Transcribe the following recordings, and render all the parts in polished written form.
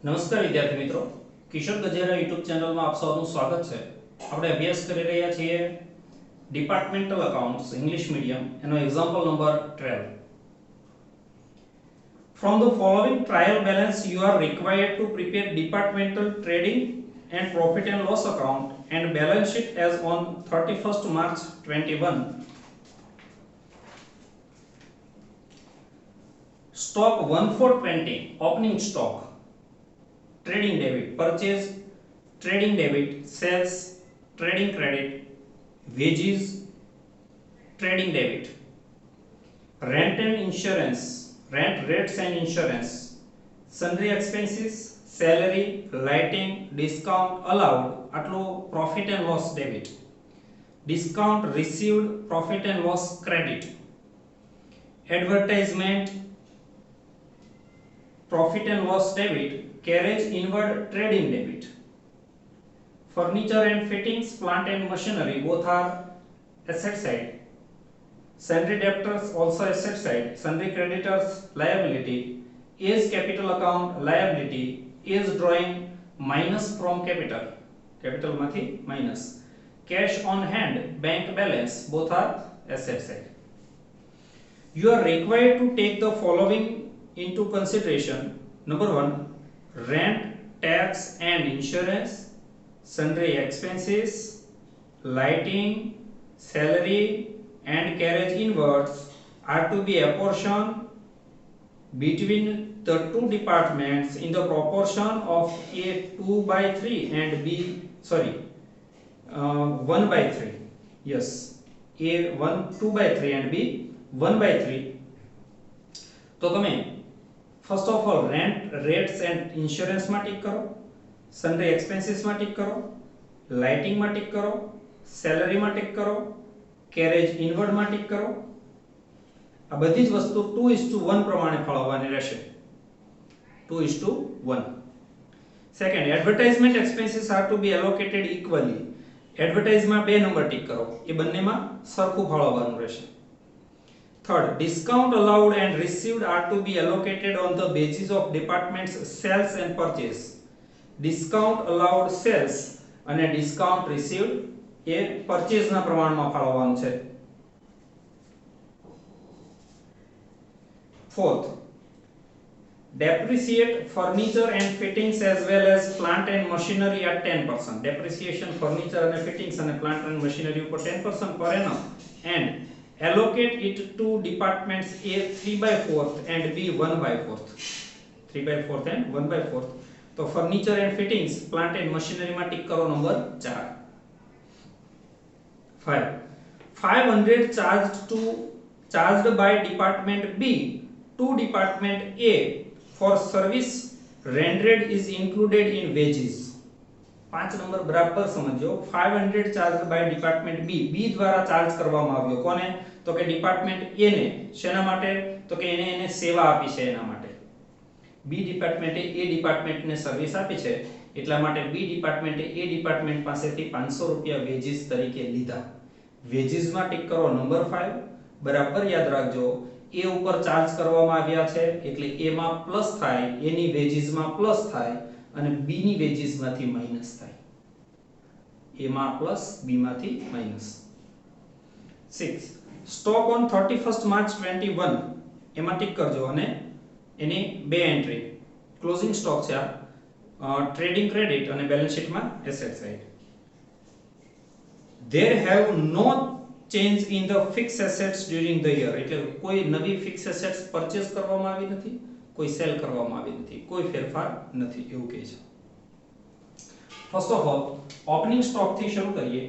નમસ્કાર વિદ્યાર્થી મિત્રો, કિશોર ગજેરા યુટ્યુબ ચેનલમાં આપ સૌનું સ્વાગત છે. આપણે અભ્યાસ કરી રહ્યા છીએ ડિપાર્ટમેન્ટલ અકાઉન્ટ્સ ઇંગ્લિશ મીડિયમ એનો example number 12. From the following trial balance you are required to prepare departmental trading and profit and loss account and balance sheet as on 31st March 21. Stock 1420 opening stock, trading debit, purchase, trading debit, sales, trading credit, wages, trading debit, rent and insurance, rent rates and insurance, sundry expenses, salary, lighting, discount allowed, આટલું profit and loss debit, discount received, profit and loss credit, advertisement, profit and loss debit, carriage inward trading debit, furniture and fittings, plant and machinery both are asset side, sundry debtors also asset side, sundry creditors liability, is capital account liability, is drawing minus from capital, capital mathi minus, cash on hand bank balance both are asset side. You are required to take the following into consideration. Number 1, rent, tax and insurance, sundry expenses, lighting, salary and carriage inwards are to be apportioned between the two departments in the proportion of A 2/3 and B 1/3. Yes, A 2/3 and B 1/3. તો તમે first of all rent, rates and insurance માં tick કરો, સન્ડ્રી expenses માં tick કરો, lighting માં tick કરો, salary માં tick કરો, કેરેજ ઇનવર્ડ માં ટિક કરો. આ બધી જ વસ્તુ 2:1 પ્રમાણે ફાળવવાની રહેશે. 2:1. Second, advertisement expenses are to be allocated equally. એડવર્ટાઇઝમાં 2 નંબર ટિક કરો, એ બંનેમાં સરખું ફાળવવાનું રહેશે. Third, discount allowed and received are to be allocated on the basis of department's sales and purchase. Discount allowed sales અને discount received એ purchase ના પ્રમાણમાં ફાળવવાનું છે. Fourth, depreciate furniture and fittings as well as plant and machinery at 10%. Depreciation furniture and fittings and plant and machinery ઉપર 10% per annum and allocate it to departments A 3/4 and B 1/4. 3/4 and 1/4. तो furniture and fittings, plant and machinery માં tick કરો number 4. 5, 500 charged by department B to department A for service rendered is included in wages. 5 number બરાબર સમજો. 500 charge by department બી, બી દ્વારા charge કરવામાં આવ્યો. કોને? તો કે ડિપાર્ટમેન્ટ એ ને. શેના માટે? તો કે એને સેવા આપી છે એના માટે. બી ડિપાર્ટમેન્ટે એ ડિપાર્ટમેન્ટને સર્વિસ આપી છે એટલા માટે બી ડિપાર્ટમેન્ટે એ ડિપાર્ટમેન્ટ પાસેથી 500 રૂપિયા વેજીસ તરીકે લીધા. વેજીસ માં ટિક કરો નંબર 5. બરાબર યાદ રાખજો, એ ઉપર ચાર્જ કરવામાં આવ્યા છે એટલે એ માં પ્લસ થાય, એની વેજીસ માં પ્લસ થાય અને બી ની વેજીસ માંથી માઈનસ થાય. એ માં પ્લસ બી માંથી minus. 6, stock on 31st March 21 એમાં ટિક કરજો અને એની બે એન્ટ્રી. ક્લોઝિંગ સ્ટોક છે આ, ટ્રેડિંગ ક્રેડિટ અને બેલેન્સ શીટમાં asset side. There have no change in the fixed assets during the year. એટલે કોઈ નવી ફિક્સ એસેટ્સ પરચેઝ કરવામાં આવી નથી, કોઈ સેલ કરવામાં આવી નથી, કોઈ ફેરફાર નથી એવું કહે છે. First of all opening stock થી શરૂ કરીએ.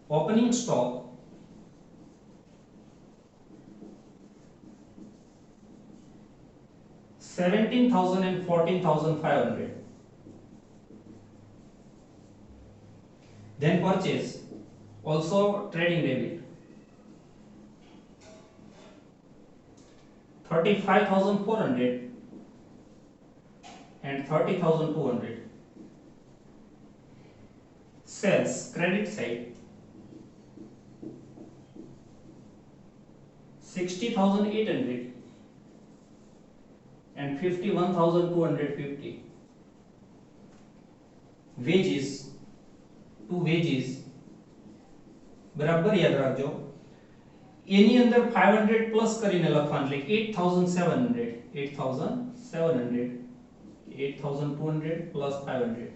Opening stock $17,000 and $14,500. Then purchase also trading debit 35,400 and 30,200. Sales credit side 60,800 and 51,250. wages to wages બરાબર યાદ રાખજો એની અંદર 500 પ્લસ કરીને લખવાનું એટલે 8700 8200 પ્લસ 500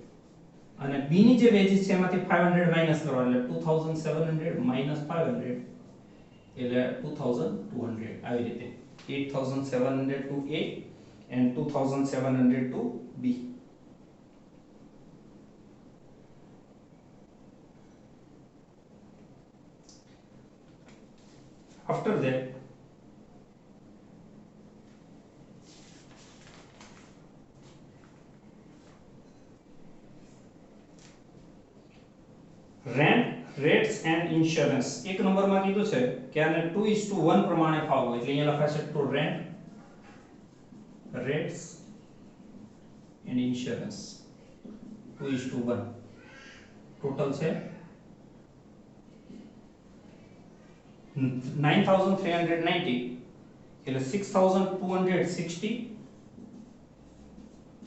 અને બી ની જે વેજીસ છે એમાંથી 500 માઈનસ કરવાનો એટલે 2700 માઈનસ 500 એટલે 2200 આવી રીતે 8700 to A and 2700 to B. After that, rent, rates and insurance. એક નંબરમાં કીધું છે કે આને 2:1 પ્રમાણે ફાળવો એટલે અહીંયા લખાશે to rent, rates and insurance 2:1. Total છે 9,390 એટલે 6,260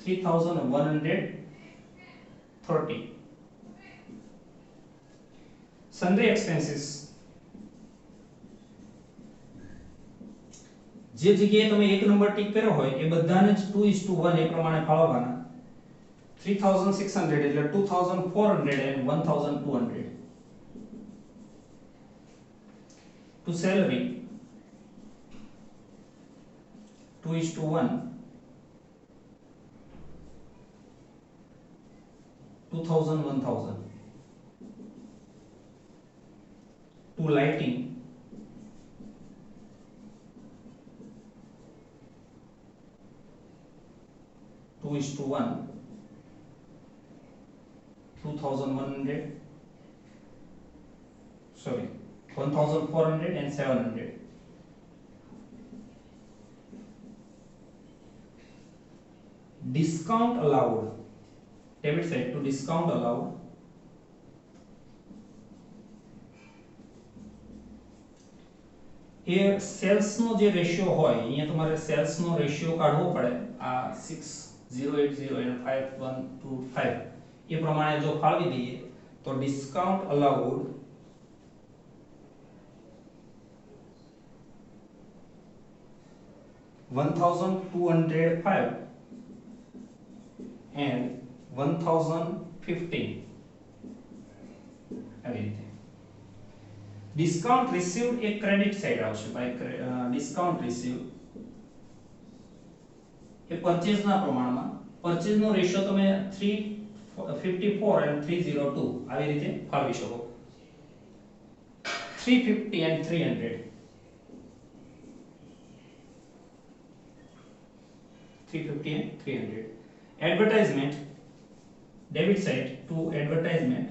3,130. Sundry expenses જે જગ્યાએ તમે એક નંબર ટીક કર્યો હોય એ બધાને જ 2:1 એ પ્રમાણે ફાળવવાના 3,600 એટલે 2,400 and 1,200. To salary 2:1 2,000 1,000. To lighting 2:1 2,100 sorry 1,400 and 700. Discount allowed debit side to discount allowed એ સેલ્સ નો જે રેશિયો હોય અહીંયા તમારે સેલ્સ નો રેશિયો કાઢવો પડે આ 6080 and 5125 એ પ્રમાણે જો ફાળવી દઈએ તો ડિસ્કાઉન્ટ અલાઉડ $1,205 and 1,015 આવી રીતે ડિસ્કાઉન્ટ રિસીવ્ડ એક ક્રેડિટ સાઇડ આવશે બાય ડિસ્કાઉન્ટ રિસીવ્ડ એ પરચેઝ ના પ્રમાણમાં પરચેઝ નો રેશિયો તમે 354 and 302 આવી રીતે ફાળવી શકો 350 and 300 350 and 300. Advertisement debit side to advertisement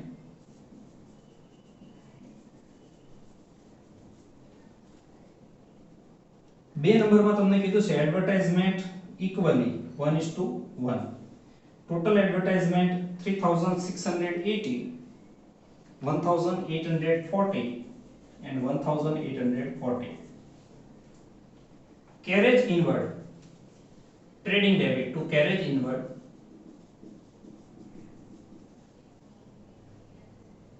બે નંબરમાં તમને કીધું છે advertisement equally 1:1 total advertisement 3,680 1,840 and 1,840. Carriage inward trading debit to carriage inward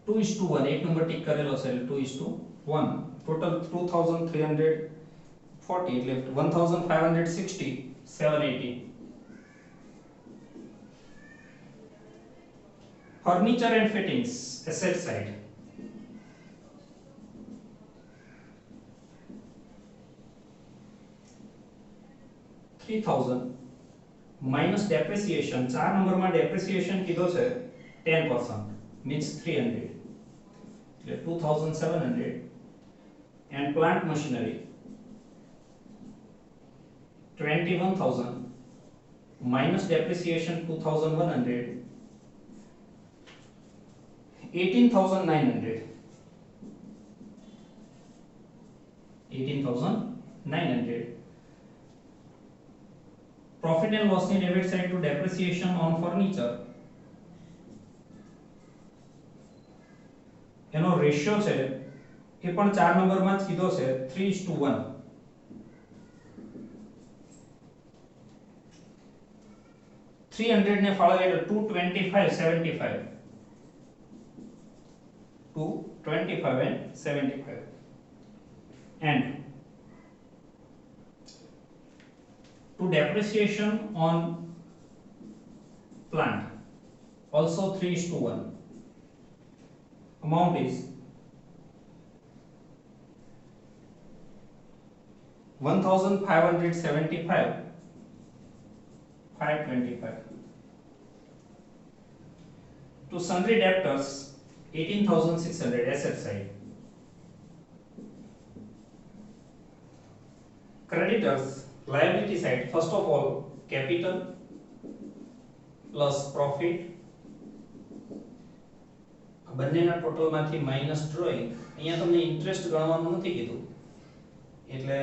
2:1 એક નંબર ટિક કરેલો છે 2:1 ટોટલ 2,340 એટલે 1,560 780. Furniture and fittings asset side $3,000 minus depreciation 4 number માં depreciation કીધો છે 10% means 300 એટલે 2,700 and plant machinery 21,000 minus depreciation 2,100 18,900 18,900. Profit and loss ની debit side to depreciation on furniture એનો રેશિયો છે એ પણ 4 નંબરમાં જ કીધો છે 3:1 300 ને ફાળવે એટલે 225 75 225 and 75 and to depreciation on plant also 3:1 amount is 1575 525 to sundry debtors 18,600 asset side. Creditors liability side, first of all capital plus profit બંનેના ટોટલ માંથી માઈનસ ડ્રોઈંગ. અહીંયા તમને ઇન્ટરેસ્ટ ગણવાનું નથી કીધું એટલે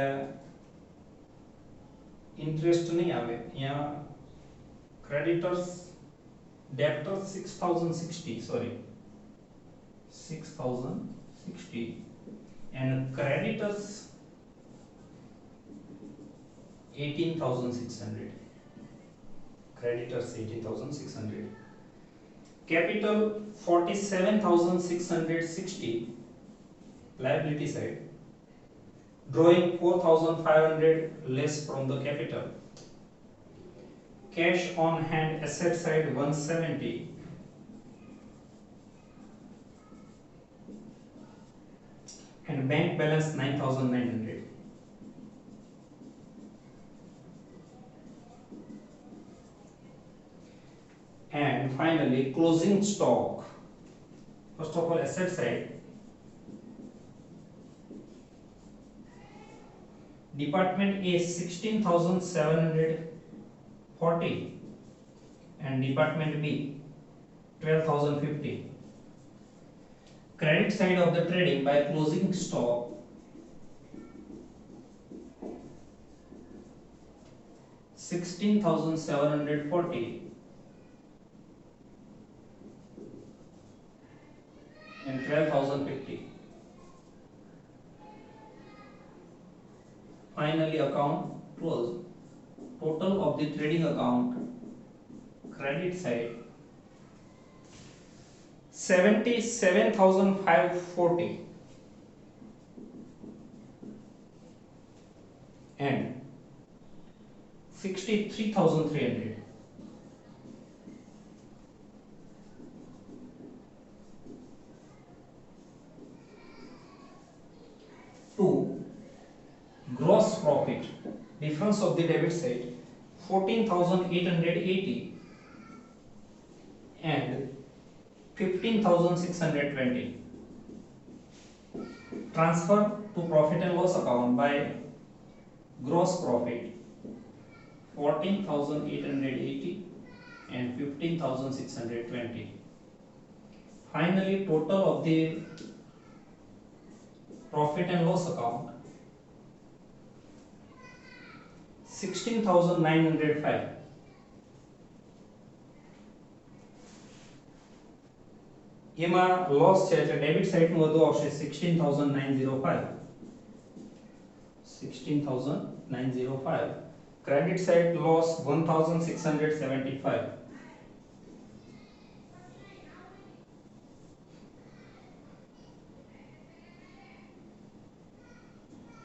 ઇન્ટરેસ્ટ નહીં આવે. અહીંયા creditors debtors 6060 sorry 6060 and creditors 18,600 creditors 18,600 capital 47,660 liability side drawing 4,500 less from the capital cash on hand asset side 170 and bank balance 9,900. And finally closing stock, first of all asset side department A 16,740 and department B 12,050. Credit side of the trading by closing stock 16,740 and 12,050. Finally account close. Total of the trading account credit side 77,540 and 63,300. To gross profit, difference of the debit side 14,880 and 15,620. Transfer to profit and loss account by gross profit 14,880 and 15,620. Finally total of the profit and loss account 16,905. એમાં loss છે એટલે debit side નું વધુ આવશે 16,905 16,905 credit side loss 1,675.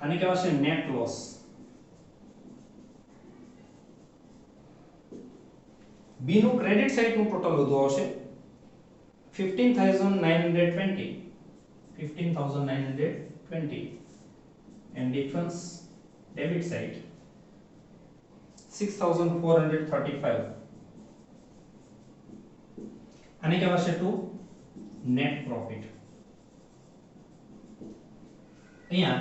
આને કહેવાશે net loss. B નું credit side નું ટોટલ વધુ આવશે 15,920 15,920 and difference debit side 6,435. આને કહેવાશે ટુ નેટ પ્રોફિટ. અહીંયા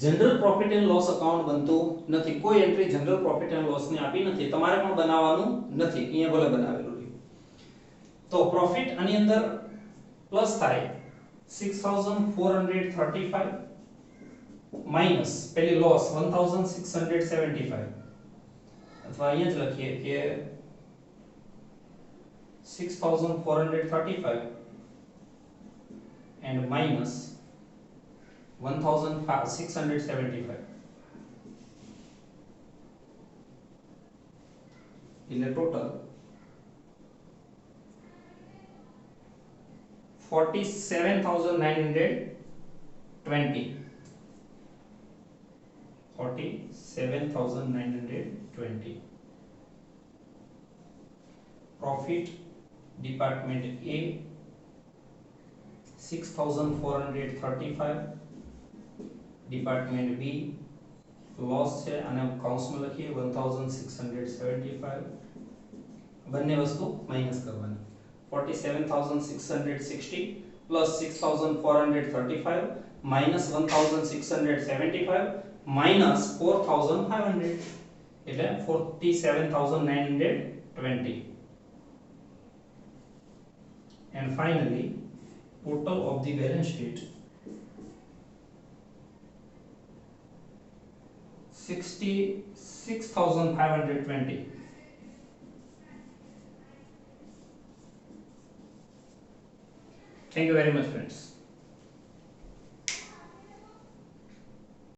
general profit and loss account બનતું નથી. કોઈ entry general profit and loss ની આપી નથી, તમારે પણ બનાવવાનું નથી. અહીંયા ભલે બનાવેલું છે તો પ્રોફિટ આની અંદર પ્લસ થાય 6,435 માઈનસ પેલી લોસ 1,675 અથવા અહીંયા જ લખીએ કે 6,435 and minus 1,675 એટલે total 47,920. 47,920. Profit department A 6,435. Department B loss છે અને કૌંસમાં લખીએ 1675. બંને વસ્તુ માઈનસ કરવાની. 47,660 પ્લસ 6,435 માઈનસ 1,675 માઈનસ 4,500 એટલે 47,920. And finally total of the balance sheet 66,520. Thank you very much, friends.